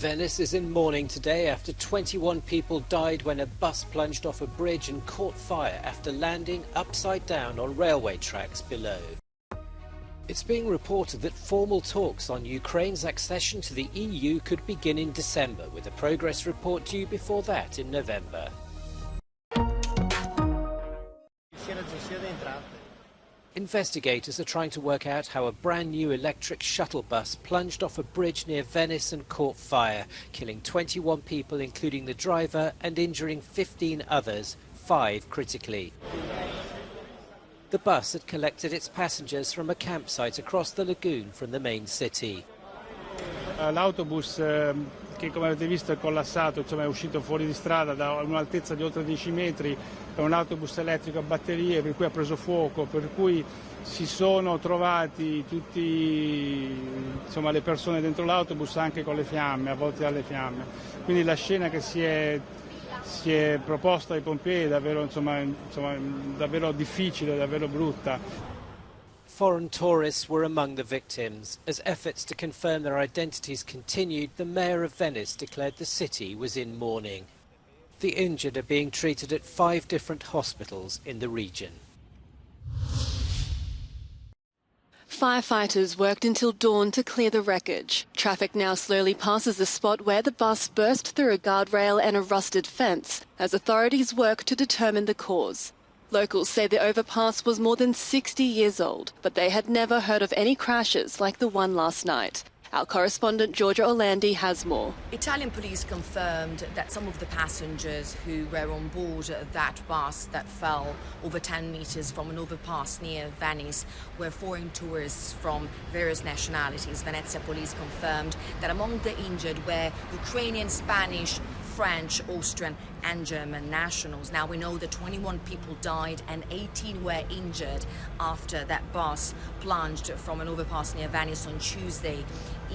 Venice is in mourning today after 21 people died when a bus plunged off a bridge and caught fire after landing upside down on railway tracks below. It's being reported that formal talks on Ukraine's accession to the EU could begin in December, with a progress report due before that in November. Investigators are trying to work out how a brand new electric shuttle bus plunged off a bridge near Venice and caught fire, killing 21 people including the driver and injuring 15 others, 5 critically. The bus had collected its passengers from a campsite across the lagoon from the main city. L'autobus che, come avete visto, è collassato, insomma, è uscito fuori di strada da un'altezza di oltre 10 metri, è un autobus elettrico a batterie per cui ha preso fuoco, per cui si sono trovati tutti, insomma, le persone dentro l'autobus anche con le fiamme, avvolti dalle fiamme. Quindi la scena che si è proposta ai pompieri è davvero, davvero difficile, davvero brutta. Foreign tourists were among the victims. As efforts to confirm their identities continued, the mayor of Venice declared the city was in mourning. The injured are being treated at 5 different hospitals in the region. Firefighters worked until dawn to clear the wreckage. Traffic now slowly passes the spot where the bus burst through a guardrail and a rusted fence as authorities work to determine the cause. Locals say the overpass was more than 60 years old, but they had never heard of any crashes like the one last night. Our correspondent Georgia Orlandi has more. Italian police confirmed that some of the passengers who were on board that bus that fell over 10 meters from an overpass near Venice were foreign tourists from various nationalities. Venezia police confirmed that among the injured were Ukrainian, Spanish, French, Austrian and German nationals. Now we know that 21 people died and 18 were injured after that bus plunged from an overpass near Venice on Tuesday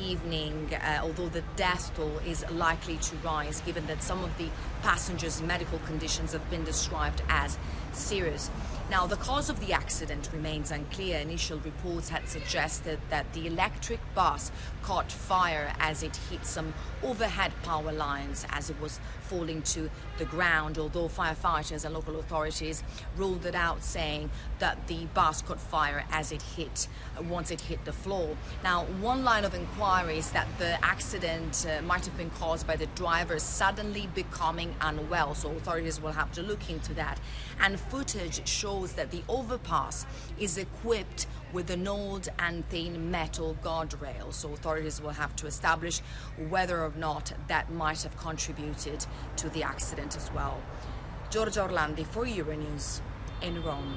evening, although the death toll is likely to rise given that some of the passengers' medical conditions have been described as serious. Now, the cause of the accident remains unclear. Initial reports had suggested that the electric bus caught fire as it hit some overhead power lines as it was falling to the ground, although firefighters and local authorities ruled it out, saying that the bus caught fire as it hit, once it hit the floor. Now, one line of inquiry is that the accident might have been caused by the driver suddenly becoming unwell, so authorities will have to look into that. And footage shows that the overpass is equipped with an old and thin metal guardrail, so authorities will have to establish whether or not that might have contributed to the accident as well. Giorgia Orlandi for Euronews in Rome.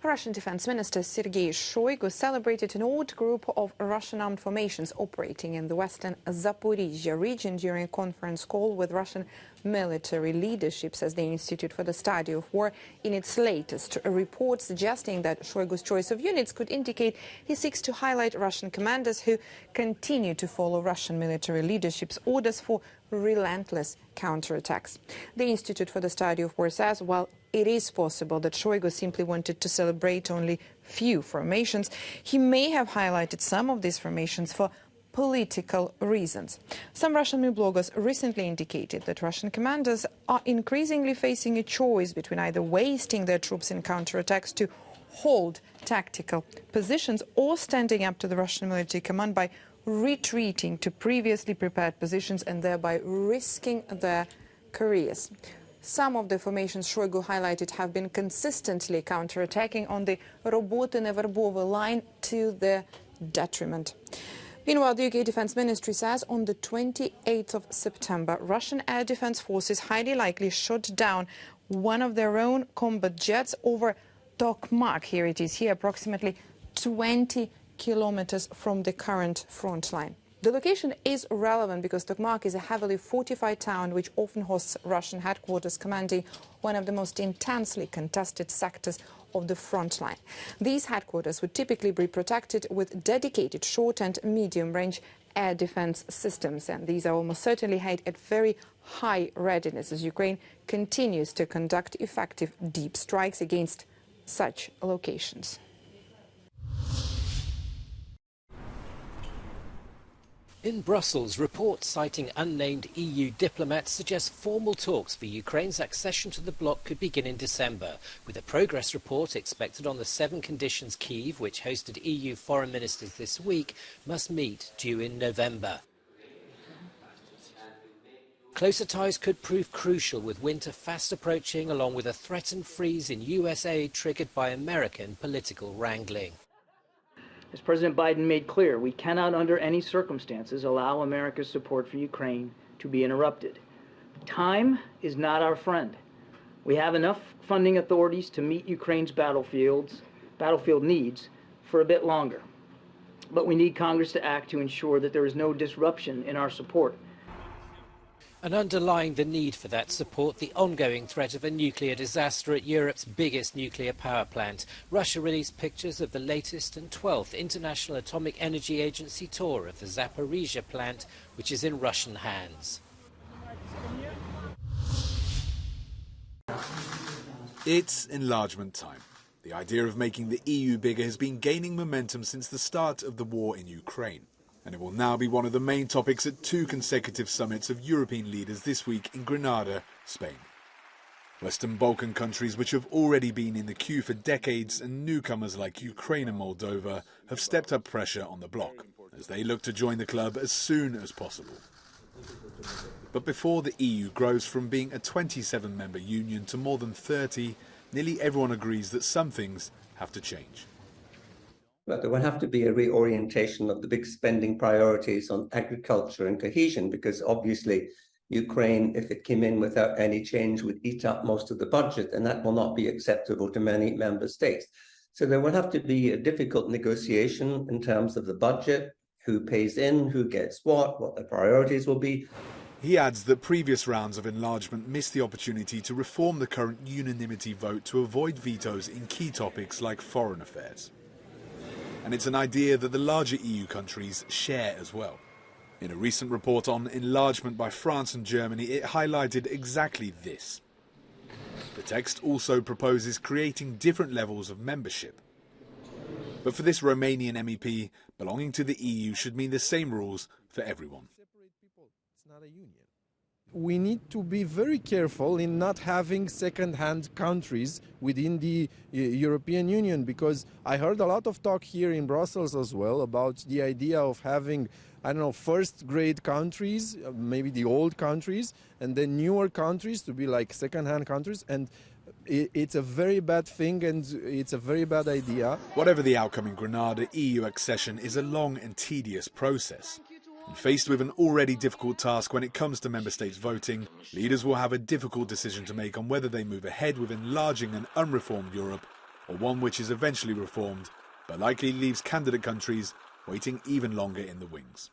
Russian Defense Minister Sergei Shoigu celebrated an old group of Russian armed formations operating in the western Zaporizhia region during a conference call with Russian military leadership, says the Institute for the Study of War in its latest report, suggesting that Shoigu's choice of units could indicate he seeks to highlight Russian commanders who continue to follow Russian military leadership's orders for relentless counterattacks. The Institute for the Study of War says while it is possible that Shoigu simply wanted to celebrate only few formations, he may have highlighted some of these formations for political reasons. Some Russian news bloggers recently indicated that Russian commanders are increasingly facing a choice between either wasting their troops in counterattacks to hold tactical positions or standing up to the Russian military command by retreating to previously prepared positions and thereby risking their careers. Some of the formations Shoigu highlighted have been consistently counterattacking on the Robotyne-Verbovo line to their detriment. Meanwhile, the UK Defence Ministry says on the 28th of September, Russian air defence forces highly likely shot down one of their own combat jets over Tokmak. Here it is here, approximately 20 kilometers from the current front line. The location is relevant because Tokmak is a heavily fortified town which often hosts Russian headquarters commanding one of the most intensely contested sectors of the front line. These headquarters would typically be protected with dedicated short and medium-range air defense systems, and these are almost certainly held at very high readiness as Ukraine continues to conduct effective deep strikes against such locations. In Brussels, reports citing unnamed EU diplomats suggest formal talks for Ukraine's accession to the bloc could begin in December, with a progress report expected on the 7 conditions Kyiv, which hosted EU foreign ministers this week, must meet due in November. Closer ties could prove crucial, with winter fast approaching, along with a threatened freeze in US aid triggered by American political wrangling. As President Biden made clear, we cannot under any circumstances allow America's support for Ukraine to be interrupted. Time is not our friend. We have enough funding authorities to meet Ukraine's battlefield needs for a bit longer. But we need Congress to act to ensure that there is no disruption in our support. And underlying the need for that support, the ongoing threat of a nuclear disaster at Europe's biggest nuclear power plant. Russia released pictures of the latest and 12th International Atomic Energy Agency tour of the Zaporizhzhia plant, which is in Russian hands. It's enlargement time. The idea of making the EU bigger has been gaining momentum since the start of the war in Ukraine. And it will now be one of the main topics at 2 consecutive summits of European leaders this week in Granada, Spain. Western Balkan countries, which have already been in the queue for decades, and newcomers like Ukraine and Moldova have stepped up pressure on the bloc, as they look to join the club as soon as possible. But before the EU grows from being a 27-member union to more than 30, nearly everyone agrees that some things have to change. But there will have to be a reorientation of the big spending priorities on agriculture and cohesion, because obviously Ukraine, if it came in without any change, would eat up most of the budget, and that will not be acceptable to many member states. So there will have to be a difficult negotiation in terms of the budget, who pays in, who gets what the priorities will be. He adds that previous rounds of enlargement missed the opportunity to reform the current unanimity vote to avoid vetoes in key topics like foreign affairs. And it's an idea that the larger EU countries share as well. In a recent report on enlargement by France and Germany, it highlighted exactly this. The text also proposes creating different levels of membership. But for this Romanian MEP, belonging to the EU should mean the same rules for everyone. We need to be very careful in not having second-hand countries within the European Union, because I heard a lot of talk here in Brussels as well about the idea of having, first-grade countries, maybe the old countries, and then newer countries to be like second-hand countries, and it's a very bad thing and it's a very bad idea. Whatever the outcome in Granada, EU accession is a long and tedious process. And faced with an already difficult task when it comes to member states voting, leaders will have a difficult decision to make on whether they move ahead with enlarging an unreformed Europe, or one which is eventually reformed, but likely leaves candidate countries waiting even longer in the wings.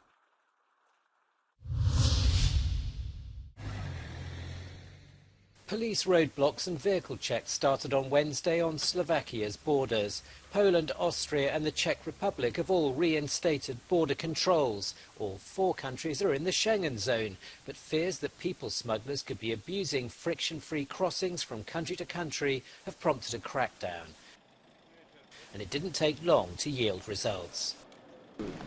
Police roadblocks and vehicle checks started on Wednesday on Slovakia's borders. Poland, Austria and the Czech Republic have all reinstated border controls. All 4 countries are in the Schengen zone, but fears that people smugglers could be abusing friction-free crossings from country to country have prompted a crackdown. And it didn't take long to yield results.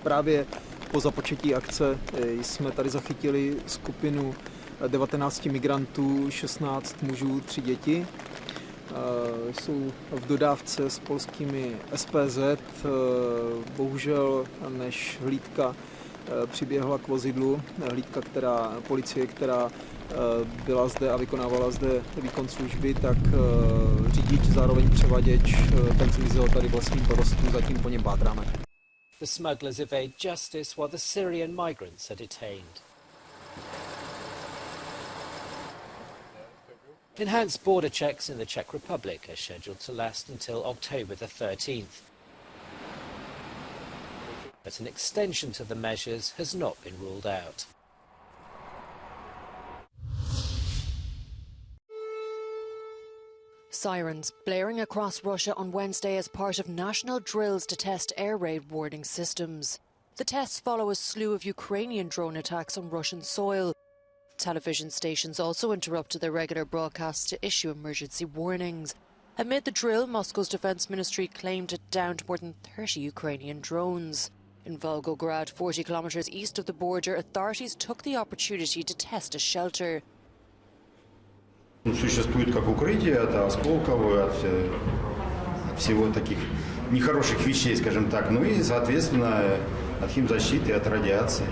Právě po započetí akce jsme tady zachytili skupinu 19 migrantů, 16 mužů, 3 děti. Jsou v dodávce s polskými SPZ. Bohužel, než hlídka přiběhla k vozidlu, policie, která byla zde a vykonávala zde výkon služby, tak řidič, zároveň převaděč, ten zmizel tady vlastním porostů, zatím po něm pátráme. The smugglers evade justice while the Syrian migrants are detained. Enhanced border checks in the Czech Republic are scheduled to last until October the 13th. But an extension to the measures has not been ruled out. Sirens blaring across Russia on Wednesday as part of national drills to test air raid warning systems. The tests follow a slew of Ukrainian drone attacks on Russian soil. Television stations also interrupted their regular broadcasts to issue emergency warnings. Amid the drill, Moscow's defense ministry claimed it downed more than 30 Ukrainian drones. In Volgograd, 40 kilometres east of the border, authorities took the opportunity to test a shelter. Существует как укрытие от осколков, от всего таких нехороших вещей, скажем так, ну и, соответственно, от химзащиты, от радиации.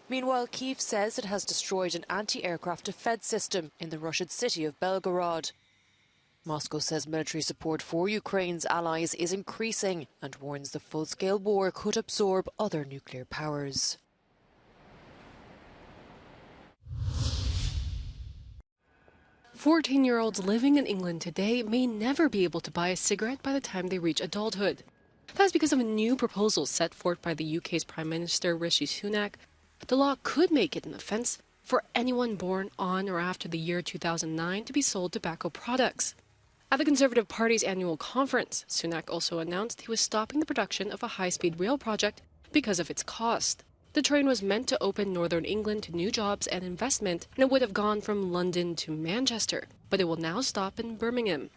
Meanwhile, Kyiv says it has destroyed an anti-aircraft defence system in the Russian city of Belgorod. Moscow says military support for Ukraine's allies is increasing and warns the full-scale war could absorb other nuclear powers. "14-year-olds living in England today may never be able to buy a cigarette by the time they reach adulthood. That's because of a new proposal set forth by the UK's Prime Minister Rishi Sunak. The law could make it an offence for anyone born on or after the year 2009 to be sold tobacco products. At the Conservative Party's annual conference, Sunak also announced he was stopping the production of a high-speed rail project because of its cost. The train was meant to open northern England to new jobs and investment, and it would have gone from London to Manchester, but it will now stop in Birmingham.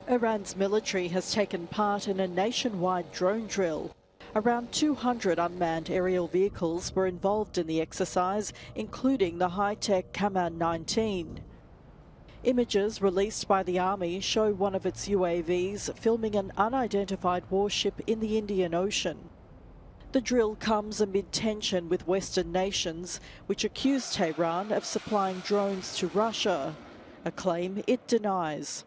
Iran's military has taken part in a nationwide drone drill. Around 200 unmanned aerial vehicles were involved in the exercise, including the high-tech Kaman 19. Images released by the army show one of its UAVs filming an unidentified warship in the Indian Ocean. The drill comes amid tension with Western nations, which accuse Tehran of supplying drones to Russia, a claim it denies.